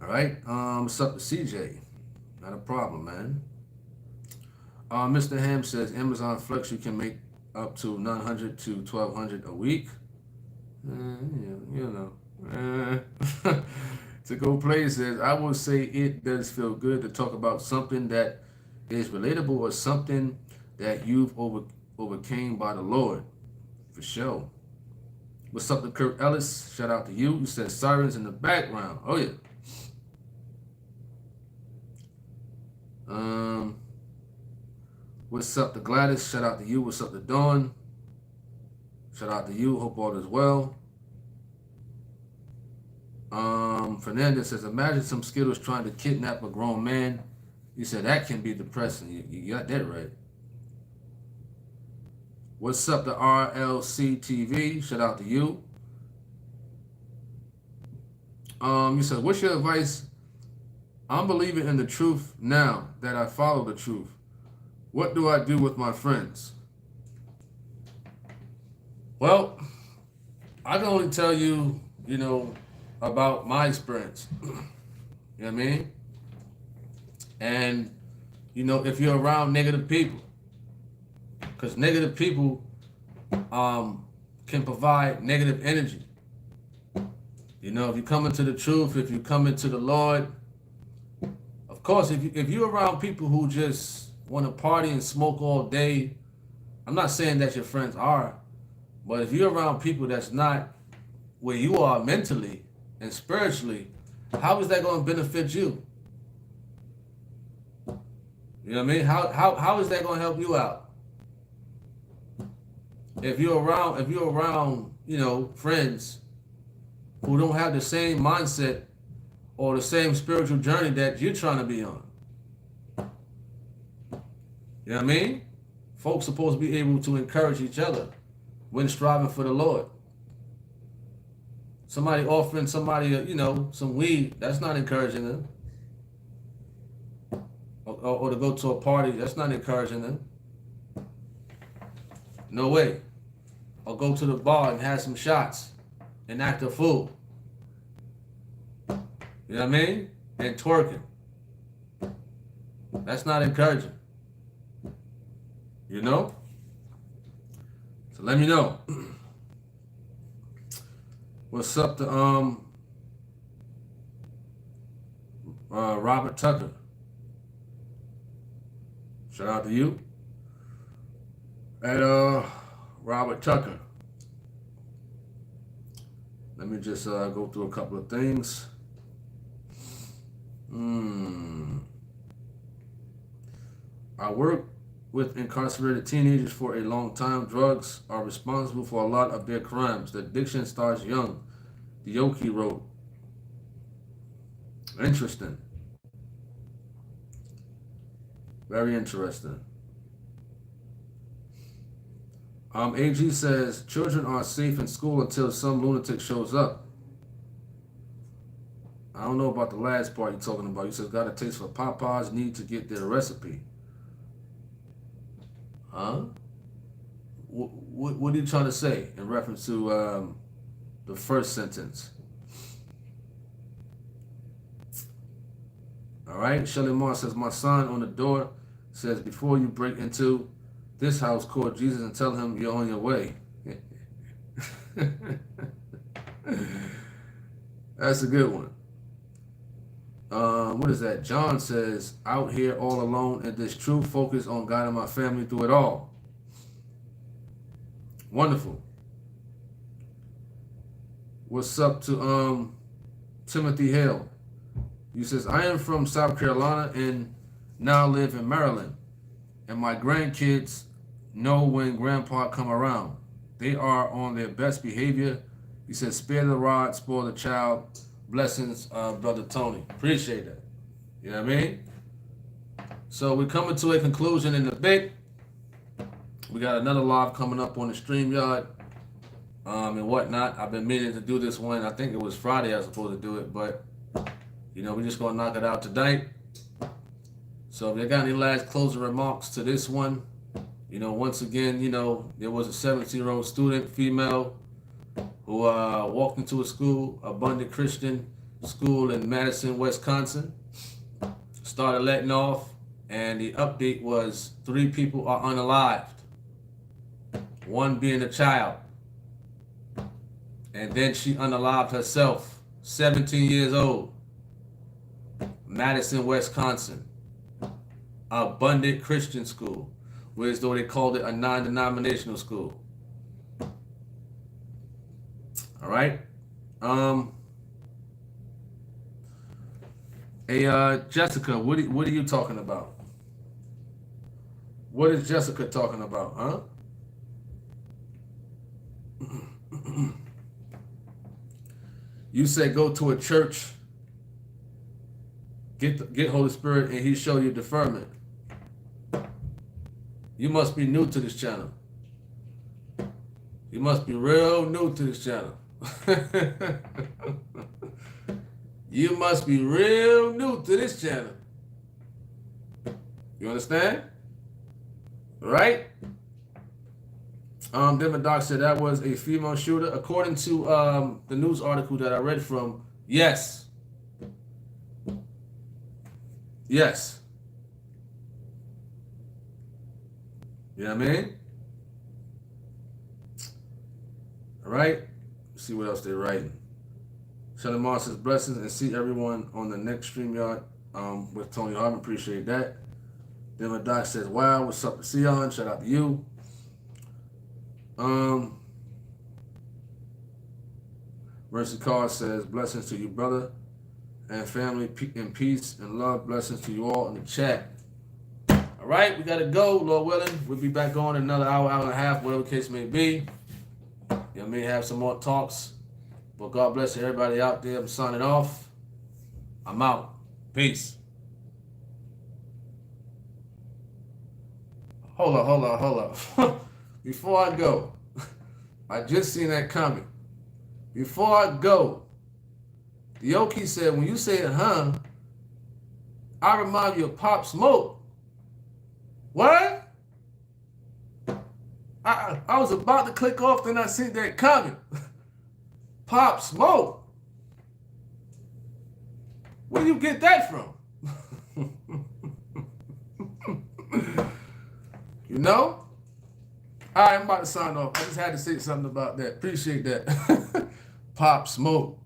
All right. What's up to CJ? Not a problem, man. Mr. Ham says, Amazon Flex, you can make up to $900 to $1,200 a week. You know. To go play says, I will say it does feel good to talk about something that is relatable or something that you've overcame by the Lord. For sure. What's up to Kirk Ellis? Shout out to you. You said sirens in the background. Oh, yeah. What's up to Gladys? Shout out to you. What's up to Dawn? Shout out to you. Hope all is well. Fernandez says, imagine some Skittles trying to kidnap a grown man. You said that can be depressing. You got that right. What's up to RLC TV? Shout out to you. You said, what's your advice? I'm believing in the truth now that I follow the truth. What do I do with my friends? Well, I can only tell you, about my experience. You know what I mean? And, if you're around negative people, because negative people can provide negative energy. If you come into the truth, if you come into the Lord, of course, if you're around people who just want to party and smoke all day, I'm not saying that your friends are, but if you're around people that's not where you are mentally and spiritually, how is that going to benefit you? You know what I mean? How is that going to help you out? If you're around, friends who don't have the same mindset or the same spiritual journey that you're trying to be on. You know what I mean? Folks supposed to be able to encourage each other when striving for the Lord. Somebody offering somebody, some weed, that's not encouraging them. Or to go to a party, that's not encouraging them. No way. Or go to the bar and have some shots and act a fool. You know what I mean? And twerking. That's not encouraging. So let me know. What's up to Robert Tucker? Shout out to you. And Robert Tucker. Let me just go through a couple of things. I worked with incarcerated teenagers for a long time. Drugs are responsible for a lot of their crimes. The addiction starts young. Dioki wrote. Interesting. Very interesting. AG says children are safe in school until some lunatic shows up. I don't know about the last part you're talking about. You said got a taste for Popeyes, need to get their recipe. Huh? What are you trying to say in reference to the first sentence? All right. Sch00l says, my son on the door says, before you break into this house, call Jesus and tell him you're on your way. That's a good one. What is that? John says, out here all alone in this true focus on God and my family through it all. Wonderful. What's up to Timothy Hale? He says, I am from South Carolina and now live in Maryland. And my grandkids know when grandpa come around. They are on their best behavior. He says, spare the rod, spoil the child. Blessings, Brother Tony. Appreciate that. You know what I mean? So we're coming to a conclusion in a bit. We got another live coming up on the StreamYard and whatnot. I've been meaning to do this one. I think it was Friday I was supposed to do it, but we're just going to knock it out tonight. So if you got any last closing remarks to this one, once again, there was a 17-year-old student, female, who walked into a school, Abundant Christian School in Madison, Wisconsin, started letting off, and the update was 3 people are unalived, 1 being a child. And then she unalived herself, 17 years old, Madison, Wisconsin, Abundant Christian School, whereas though they called it a non-denominational school. All right. Hey, Jessica, what are you talking about? What is Jessica talking about, huh? You said go to a church, get Holy Spirit, and He show you deferment. You must be new to this channel. You must be real new to this channel. You must be real new to this channel. You understand? Right? Denver Doc said that was a female shooter. According to the news article that I read from, yes. Yes. You know what I mean? All right. Let's see what else they're writing. Shelly Moss says blessings and see everyone on the next StreamYard with Tony Harvin. Appreciate that. Denver Doc says, wow, what's up to Sion? Shout out to you. Mercy Carr says, blessings to you, brother, and family, and peace and love. Blessings to you all in the chat. All right, we got to go, Lord willing. We'll be back on in another hour, hour and a half, whatever the case may be. You may have some more talks. But God bless everybody out there. I'm signing off. I'm out. Peace. Hold up. Before I go, I just seen that comment. Before I go, the Yoki said, when you say huh, I remind you of Pop Smoke. What? I was about to click off, then I seen that comment. Pop Smoke. Where do you get that from? You know? All right, I'm about to sign off. I just had to say something about that. Appreciate that. Pop Smoke.